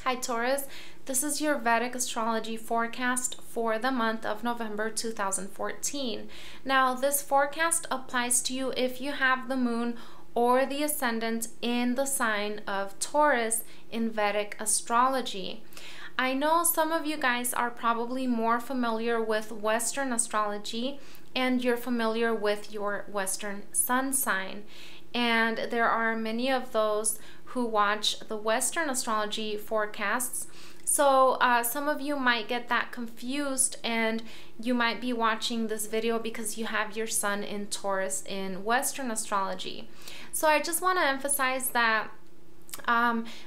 Hi Taurus, this is your Vedic Astrology forecast for the month of November 2014. Now this forecast applies to you if you have the moon or the ascendant in the sign of Taurus in Vedic Astrology. I know some of you guys are probably more familiar with Western astrology and you're familiar with your Western sun sign. And there are many of those who watch the Western astrology forecasts. So some of you might get that confused and you might be watching this video because you have your sun in Taurus in Western astrology. So I just want to emphasize that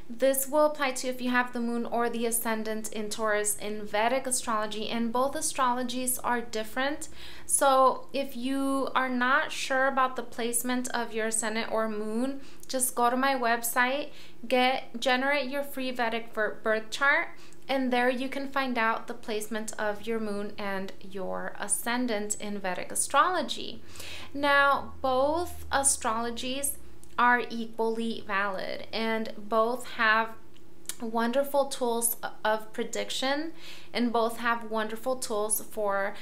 this will apply to if you have the moon or the ascendant in Taurus in Vedic astrology, and both astrologies are different. So if you are not sure about the placement of your ascendant or moon, just go to my website, generate your free Vedic birth chart, and there you can find out the placement of your moon and your ascendant in Vedic astrology. Now both astrologies are equally valid and both have wonderful tools of prediction and both have wonderful tools for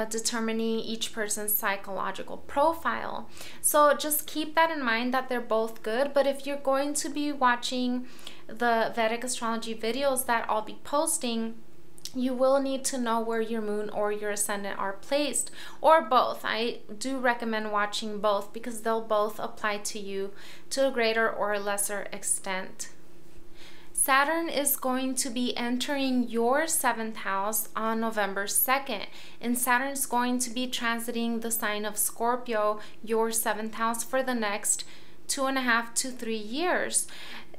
determining each person's psychological profile. So just keep that in mind that they're both good, but if you're going to be watching the Vedic astrology videos that I'll be posting, you will need to know where your moon or your ascendant are placed, or both. I do recommend watching both because they'll both apply to you to a greater or lesser extent. Saturn is going to be entering your 7th house on November 2nd, and Saturn is going to be transiting the sign of Scorpio, your 7th house, for the next 2.5 to 3 years.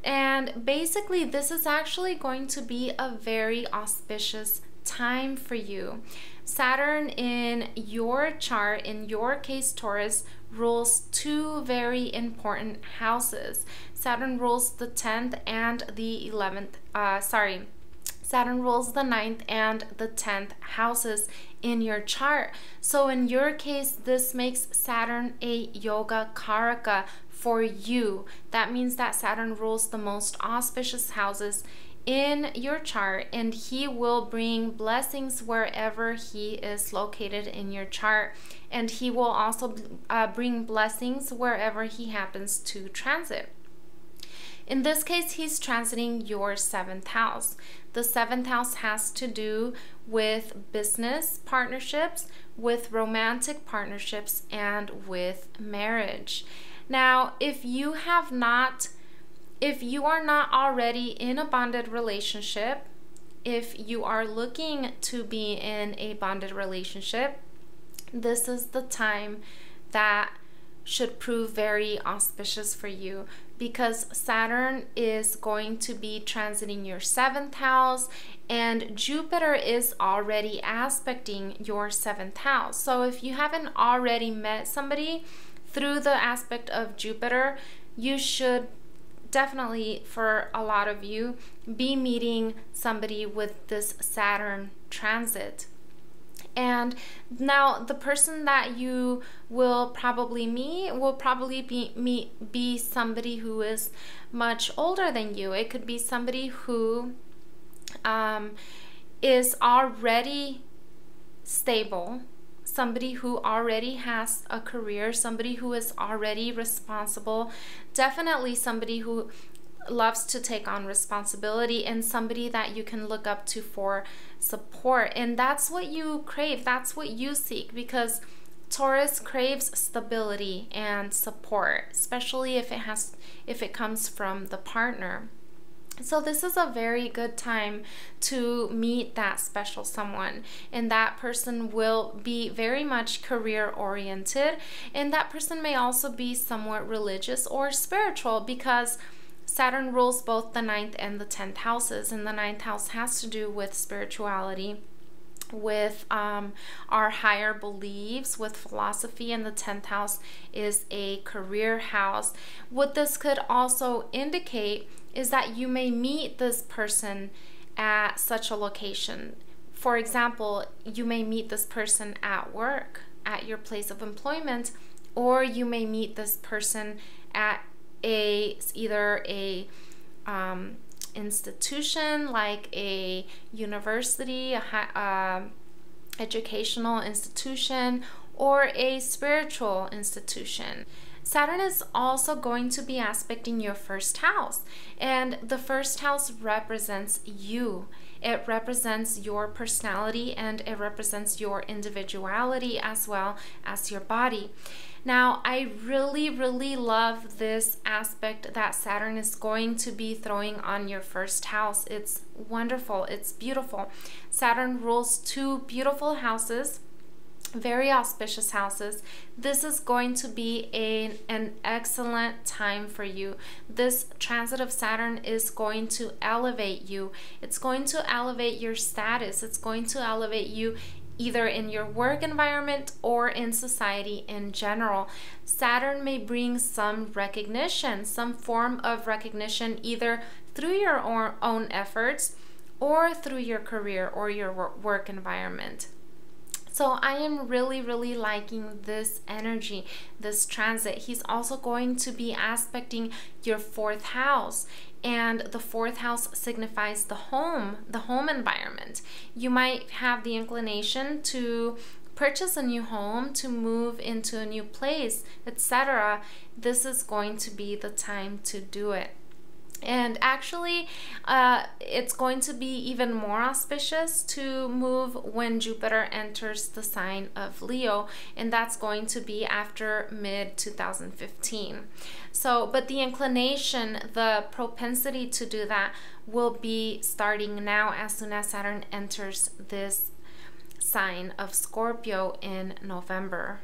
And basically this is actually going to be a very auspicious time for you. Saturn in your chart, in your case Taurus, rules two very important houses. Saturn rules the 10th and the 11th, Saturn rules the 9th and the 10th houses in your chart. So in your case, this makes Saturn a yoga karaka for you. That means that Saturn rules the most auspicious houses in your chart, and he will bring blessings wherever he is located in your chart, and he will also bring blessings wherever he happens to transit. In this case, he's transiting your 7th house. The 7th house has to do with business partnerships, with romantic partnerships, and with marriage. Now, if you are not already in a bonded relationship, if you are looking to be in a bonded relationship, this is the time that should prove very auspicious for you, because Saturn is going to be transiting your 7th house and Jupiter is already aspecting your 7th house. So if you haven't already met somebody through the aspect of Jupiter, you should definitely, for a lot of you, be meeting somebody with this Saturn transit. And now the person that you will probably meet will probably be somebody who is much older than you. It could be somebody who is already stable, somebody who already has a career, somebody who is already responsible, definitely somebody who loves to take on responsibility, and somebody that you can look up to for support. And that's what you crave, that's what you seek, because Taurus craves stability and support, especially if it comes from the partner. So this is a very good time to meet that special someone, and that person will be very much career oriented, and that person may also be somewhat religious or spiritual, because Saturn rules both the 9th and the 10th houses, and the 9th house has to do with spirituality, with our higher beliefs, with philosophy, and the 10th house is a career house. What this could also indicate is that you may meet this person at such a location. For example, you may meet this person at work, at your place of employment, or you may meet this person at either a institution like a university, educational institution, or a spiritual institution. Saturn is also going to be aspecting your first house, and the first house represents you. It represents your personality, and it represents your individuality as well as your body. Now, I really, really love this aspect that Saturn is going to be throwing on your first house. It's wonderful. It's beautiful. Saturn rules 2 beautiful houses, very auspicious houses. This is going to be an excellent time for you. This transit of Saturn is going to elevate you. It's going to elevate your status. It's going to elevate you either in your work environment or in society in general. Saturn may bring some recognition, some form of recognition, either through your own efforts or through your career or your work environment. So I am really, really liking this energy, this transit. He's also going to be aspecting your 4th house. And the 4th house signifies the home environment. You might have the inclination to purchase a new home, to move into a new place, etc. This is going to be the time to do it. And actually, it's going to be even more auspicious to move when Jupiter enters the sign of Leo, and that's going to be after mid-2015. So, but the inclination, the propensity to do that will be starting now as soon as Saturn enters this sign of Scorpio in November.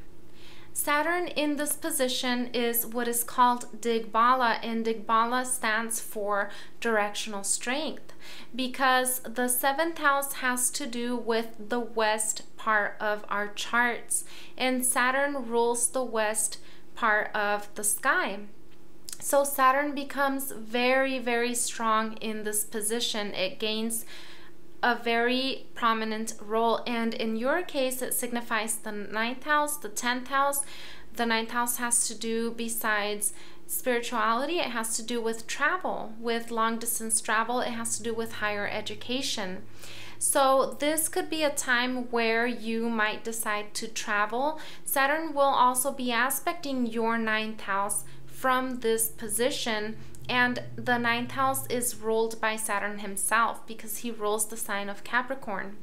Saturn in this position is what is called Digbala, and Digbala stands for directional strength, because the 7th house has to do with the west part of our charts, and Saturn rules the west part of the sky. So Saturn becomes very, very strong in this position. It gains a very prominent role, and in your case it signifies the 9th house, the 10th house. The 9th house has to do, besides spirituality, it has to do with travel, with long distance travel. It has to do with higher education. So this could be a time where you might decide to travel. Saturn will also be aspecting your 9th house from this position, and the 9th house is ruled by Saturn himself because he rules the sign of Capricorn.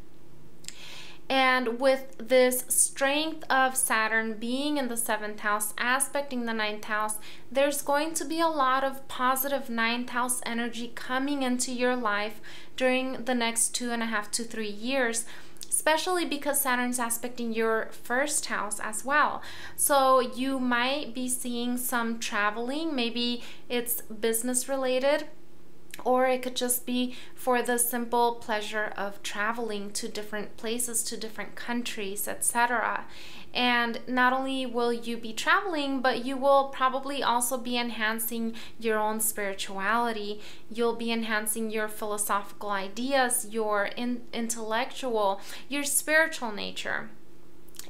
And with this strength of Saturn being in the 7th house, aspecting the 9th house, there's going to be a lot of positive 9th house energy coming into your life during the next 2.5 to 3 years, especially because Saturn's aspecting your 1st house as well. So you might be seeing some traveling. Maybe it's business related, or it could just be for the simple pleasure of traveling to different places, to different countries, etc. And not only will you be traveling, but you will probably also be enhancing your own spirituality. You'll be enhancing your philosophical ideas, your intellectual, your spiritual nature.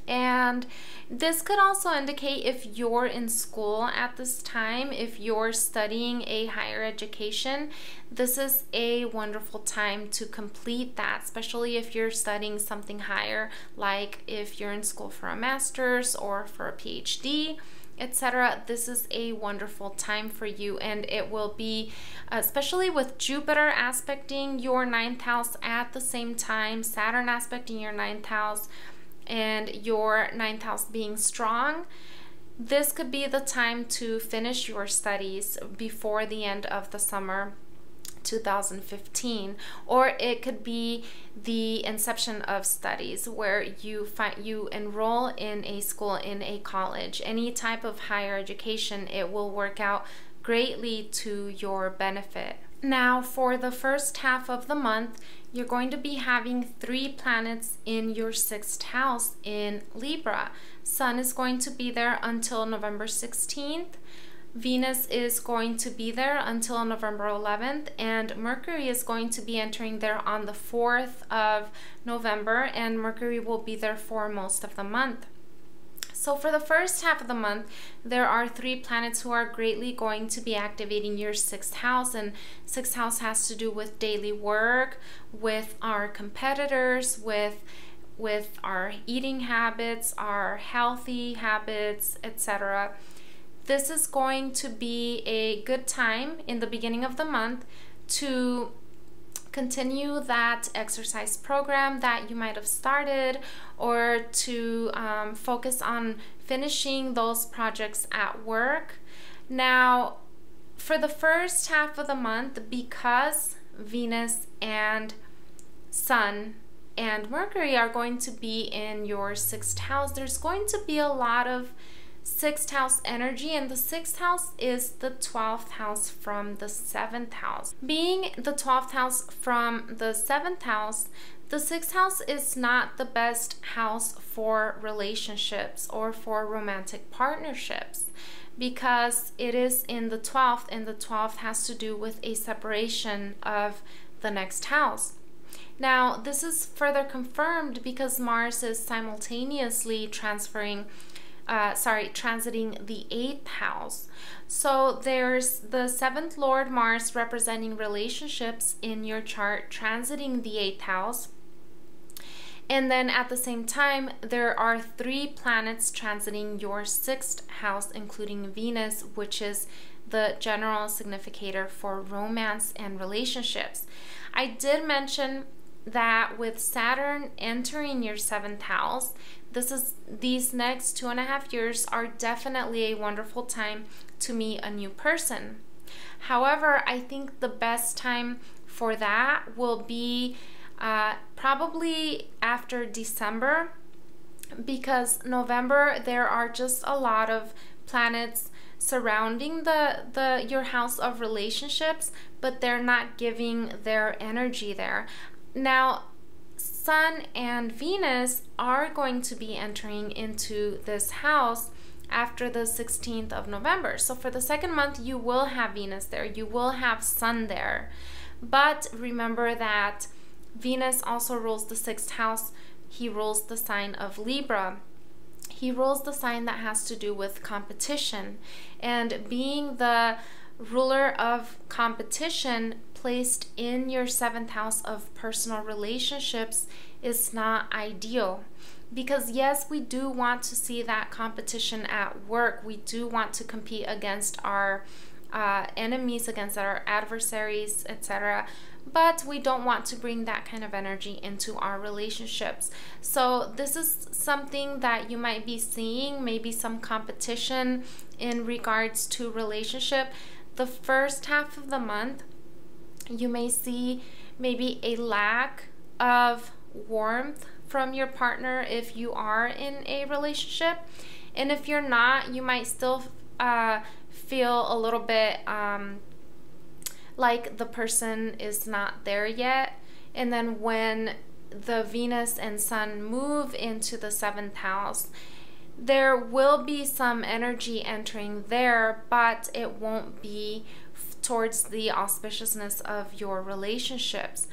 And this could also indicate if you're in school at this time, if you're studying a higher education, this is a wonderful time to complete that, especially if you're studying something higher, like if you're in school for a master's or for a PhD, etc. This is a wonderful time for you, and it will be, especially with Jupiter aspecting your 9th house at the same time, Saturn aspecting your 9th house, and your 9th house being strong, this could be the time to finish your studies before the end of the summer 2015, or it could be the inception of studies where you enroll in a school, in a college, any type of higher education. It will work out greatly to your benefit. Now, for the first half of the month, you're going to be having 3 planets in your 6th house in Libra. Sun is going to be there until November 16th. Venus is going to be there until November 11th, and Mercury is going to be entering there on the 4th of November, and Mercury will be there for most of the month. So for the first half of the month, there are 3 planets who are greatly going to be activating your 6th house. And 6th house has to do with daily work, with our competitors, with our eating habits, our healthy habits, etc. This is going to be a good time in the beginning of the month to continue that exercise program that you might have started, or to focus on finishing those projects at work. Now, for the first half of the month, because Venus and Sun and Mercury are going to be in your 6th house, there's going to be a lot of 6th house energy, and the 6th house is the 12th house from the 7th house. Being the 12th house from the 7th house, the 6th house is not the best house for relationships or for romantic partnerships, because it is in the 12th, and the 12th has to do with a separation of the next house. Now, this is further confirmed because Mars is simultaneously transiting the 8th house. So there's the 7th Lord Mars representing relationships in your chart transiting the 8th house. And then at the same time, there are 3 planets transiting your 6th house, including Venus, which is the general significator for romance and relationships. I did mention that with Saturn entering your 7th house, these next 2.5 years are definitely a wonderful time to meet a new person. However, I think the best time for that will be probably after December, because November there are just a lot of planets surrounding your house of relationships, but they're not giving their energy there. Now, Sun and Venus are going to be entering into this house after the 16th of November. So for the second month, you will have Venus there, you will have Sun there. But remember that Venus also rules the 6th house. He rules the sign of Libra. He rules the sign that has to do with competition. And being the ruler of competition placed in your 7th house of personal relationships is not ideal. Because yes, we do want to see that competition at work. We do want to compete against our enemies, against our adversaries, etc. But we don't want to bring that kind of energy into our relationships. So this is something that you might be seeing, maybe some competition in regards to relationship. The first half of the month, you may see maybe a lack of warmth from your partner if you are in a relationship. And if you're not, you might still feel a little bit like the person is not there yet. And then when the Venus and Sun move into the 7th house, there will be some energy entering there, but it won't be towards the auspiciousness of your relationships.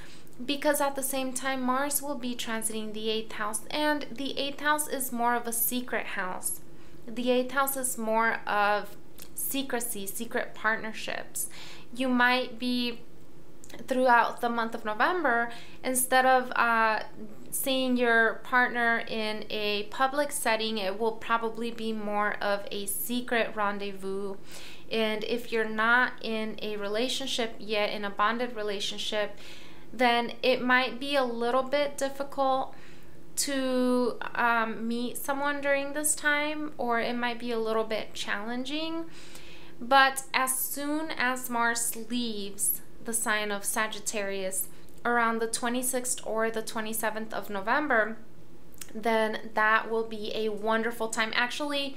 Because at the same time, Mars will be transiting the 8th house, and the 8th house is more of a secret house. The 8th house is more of secrecy, secret partnerships. You might be, throughout the month of November, instead of seeing your partner in a public setting, it will probably be more of a secret rendezvous. And if you're not in a relationship yet, in a bonded relationship, then it might be a little bit difficult to meet someone during this time, or it might be a little bit challenging. But as soon as Mars leaves the sign of Sagittarius around the 26th or the 27th of November, then that will be a wonderful time. Actually,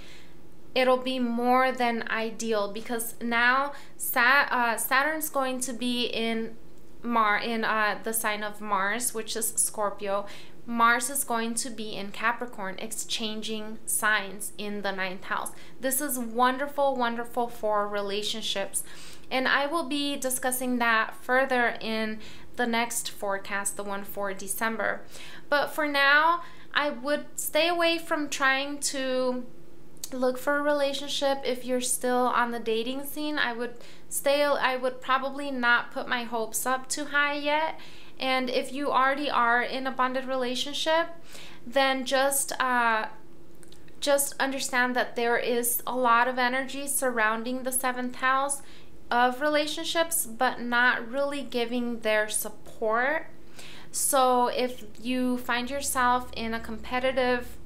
it'll be more than ideal, because now Saturn's going to be in the sign of Mars, which is Scorpio. Mars is going to be in Capricorn, exchanging signs in the 9th house. This is wonderful, wonderful for relationships. And I will be discussing that further in the next forecast, the one for December. But for now, I would stay away from trying to look for a relationship. If you're still on the dating scene, I would probably not put my hopes up too high yet. And if you already are in a bonded relationship, then just understand that there is a lot of energy surrounding the 7th house of relationships, but not really giving their support. So if you find yourself in a competitive,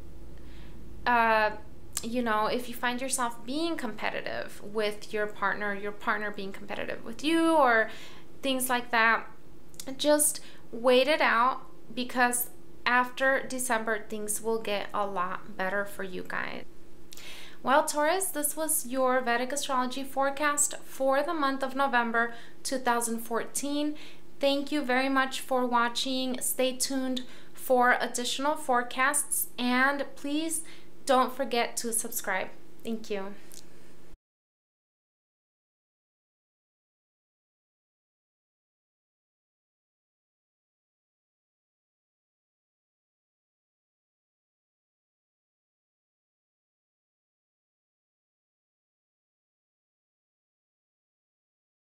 if you find yourself being competitive with your partner being competitive with you, or things like that, just wait it out, because after December, things will get a lot better for you guys. Well, Taurus, this was your Vedic astrology forecast for the month of November 2014. Thank you very much for watching. Stay tuned for additional forecasts, and please don't forget to subscribe. Thank you.